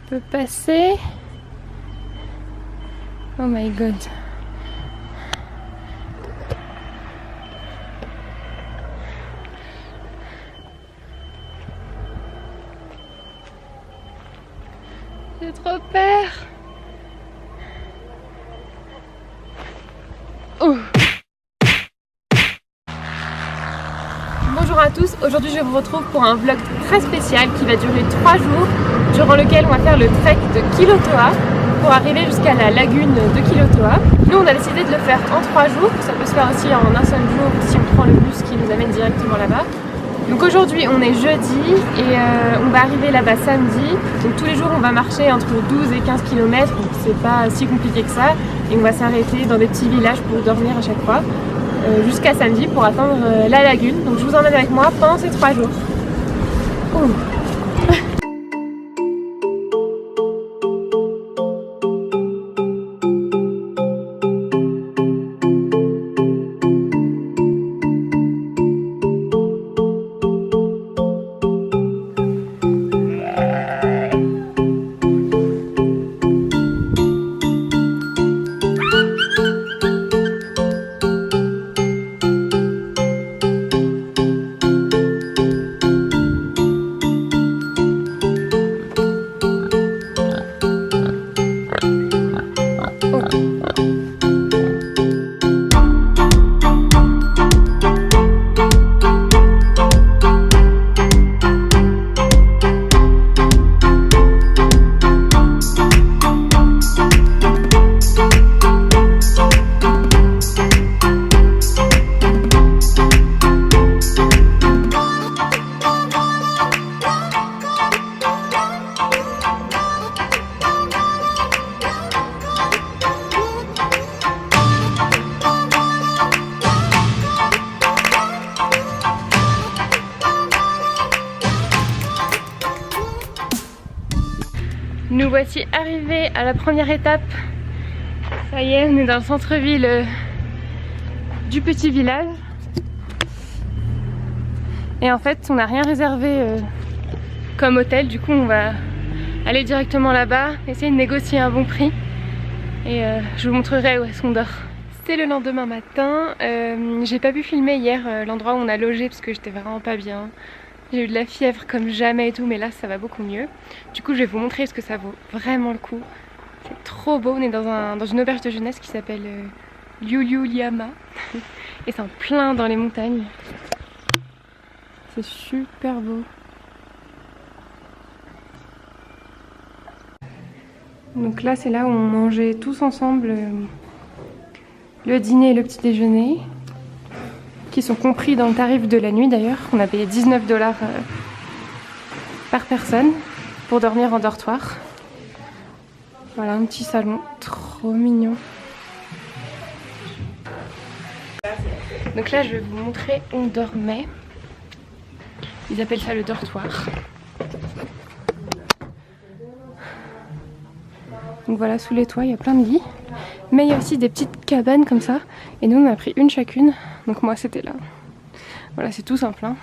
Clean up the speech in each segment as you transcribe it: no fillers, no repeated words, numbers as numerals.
peut passer. Oh my god. J'ai trop peur. Oh. Bonjour à tous, aujourd'hui je vous retrouve pour un vlog très spécial qui va durer 3 jours, durant lequel on va faire le trek de Quilotoa pour arriver jusqu'à la lagune de Quilotoa. Nous on a décidé de le faire en 3 jours, ça peut se faire aussi en un seul jour si on prend le bus qui nous amène directement là-bas. Donc aujourd'hui on est jeudi et on va arriver là-bas samedi. Donc tous les jours on va marcher entre 12 et 15 km, donc c'est pas si compliqué que ça. Et on va s'arrêter dans des petits villages pour dormir à chaque fois. Jusqu'à samedi pour atteindre la lagune. Donc je vous emmène avec moi pendant ces 3 jours. Oh. Nous voici arrivés à la première étape. Ça y est, on est dans le centre-ville du petit village. Et en fait, on n'a rien réservé comme hôtel. Du coup, on va aller directement là-bas, essayer de négocier un bon prix. Et je vous montrerai où est-ce qu'on dort. C'est le lendemain matin. J'ai pas pu filmer hier l'endroit où on a logé parce que j'étais vraiment pas bien. J'ai eu de la fièvre comme jamais et tout, mais là ça va beaucoup mieux. Du coup je vais vous montrer ce que ça vaut vraiment le coup. C'est trop beau, on est dans une auberge de jeunesse qui s'appelle Liuliama. Et c'est en plein dans les montagnes. C'est super beau. Donc là c'est là où on mangeait tous ensemble le dîner et le petit déjeuner, qui sont compris dans le tarif de la nuit d'ailleurs. On a payé 19 $ par personne pour dormir en dortoir. Voilà, un petit salon, trop mignon. Donc là je vais vous montrer où on dormait. Ils appellent ça le dortoir. Donc voilà, sous les toits il y a plein de lits. Mais il y a aussi des petites cabanes comme ça. Et nous on a pris une chacune. Donc moi c'était là. Voilà, c'est tout simple hein.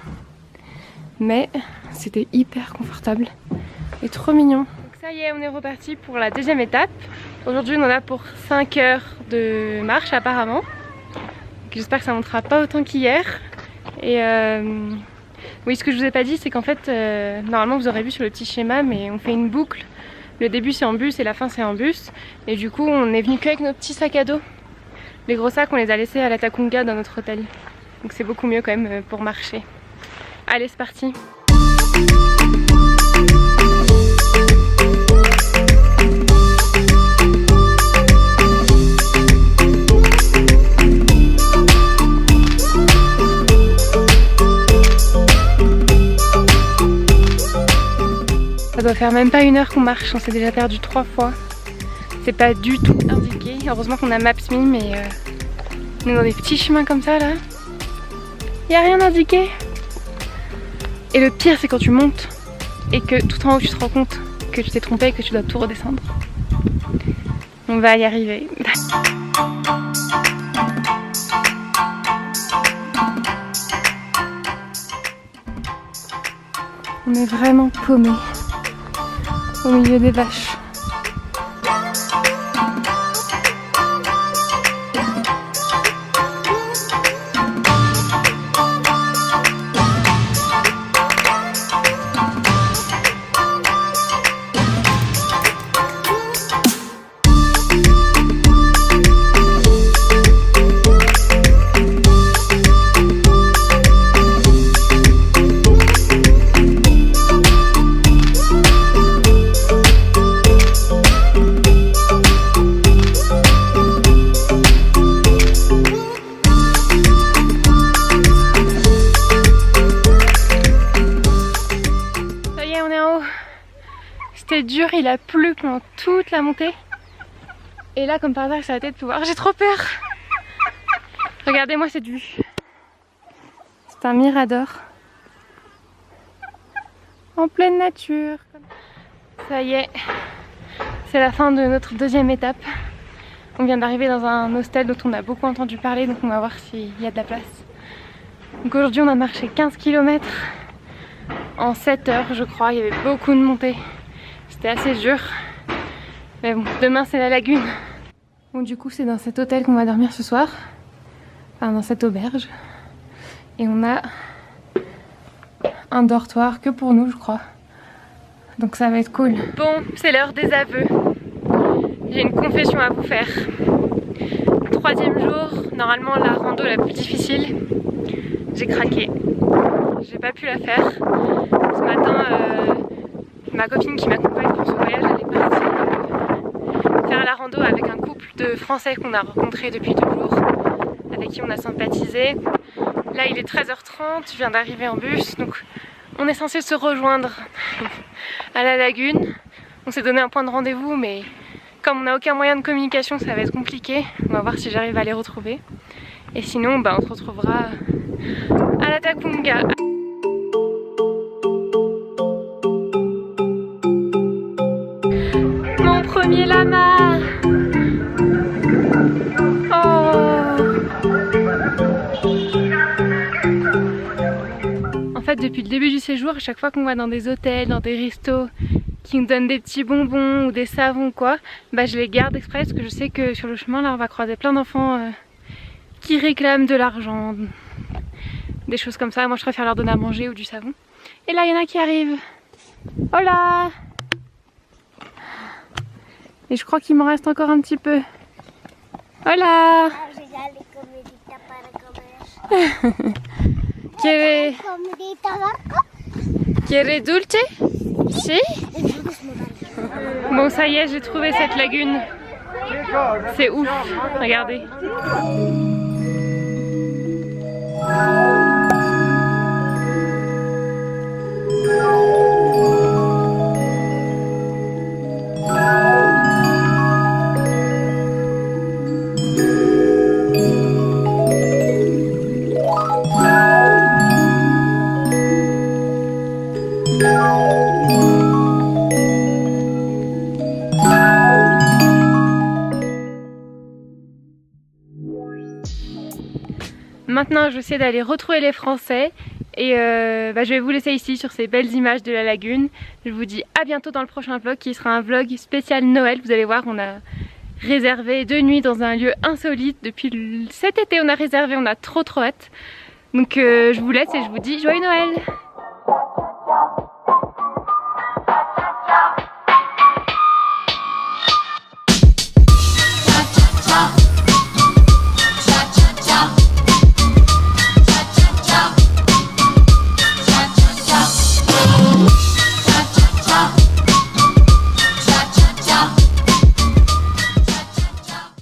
Mais c'était hyper confortable et trop mignon. Donc ça y est, on est reparti pour la deuxième étape. Aujourd'hui on en a pour 5 heures de marche apparemment. J'espère que ça montera pas autant qu'hier. Et oui, ce que je vous ai pas dit c'est qu'en fait normalement vous aurez vu sur le petit schéma, mais on fait une boucle. Le début c'est en bus et la fin c'est en bus. Et du coup on est venu qu'avec nos petits sacs à dos. Les gros sacs on les a laissés à la Takunga dans notre hôtel. Donc c'est beaucoup mieux quand même pour marcher. Allez, c'est parti. Ça doit faire même pas 1 heure qu'on marche, on s'est déjà perdu 3 fois. C'est pas du tout indiqué. Heureusement qu'on a Maps.me, mais on est dans des petits chemins comme ça là. Y a rien indiqué. Et le pire c'est quand tu montes et que tout en haut tu te rends compte que tu t'es trompé et que tu dois tout redescendre. On va y arriver. On est vraiment paumé. au milieu des vaches. C'était dur, il a plu pendant toute la montée. Et là, comme par hasard, ça a été de pleuvoir. J'ai trop peur. Regardez-moi cette vue. C'est un mirador. En pleine nature. Ça y est, c'est la fin de notre deuxième étape. On vient d'arriver dans un hostel dont on a beaucoup entendu parler, donc on va voir s'il y a de la place. Donc aujourd'hui, on a marché 15 km en 7 heures, je crois. Il y avait beaucoup de montées. C'était assez dur. Mais bon, demain c'est la lagune. Bon, du coup, c'est dans cet hôtel qu'on va dormir ce soir. Enfin, dans cette auberge. Et on a un dortoir que pour nous, je crois. Donc ça va être cool. Bon, c'est l'heure des aveux. J'ai une confession à vous faire. Troisième jour, normalement la rando la plus difficile. J'ai craqué. J'ai pas pu la faire. Ce matin, ma copine qui m'accompagne pour ce voyage, elle est partie faire la rando avec un couple de Français qu'on a rencontré depuis 2 jours, avec qui on a sympathisé. Là il est 13h30, je viens d'arriver en bus, donc on est censé se rejoindre à la lagune. On s'est donné un point de rendez-vous, mais comme on n'a aucun moyen de communication, ça va être compliqué. On va voir si j'arrive à les retrouver. Et sinon, bah, on se retrouvera à la Takunga. Mon premier lama! En fait, depuis le début du séjour, à chaque fois qu'on va dans des hôtels, dans des restos qui nous donnent des petits bonbons ou des savons quoi, bah je les garde exprès parce que je sais que sur le chemin là on va croiser plein d'enfants qui réclament de l'argent, des choses comme ça. Moi je préfère leur donner à manger ou du savon. Et là il y en a qui arrivent. Hola! Et je crois qu'il m'en reste encore un petit peu. Hola! ¿Quiere dulce? Si? Bon, ça y est, j'ai trouvé cette lagune. C'est ouf, regardez. Maintenant, je vais essayer d'aller retrouver les Français et je vais vous laisser ici sur ces belles images de la lagune. Je vous dis à bientôt dans le prochain vlog qui sera un vlog spécial Noël. Vous allez voir, on a réservé 2 nuits dans un lieu insolite. Depuis cet été, on a réservé, on a trop hâte. Donc je vous laisse et je vous dis joyeux Noël!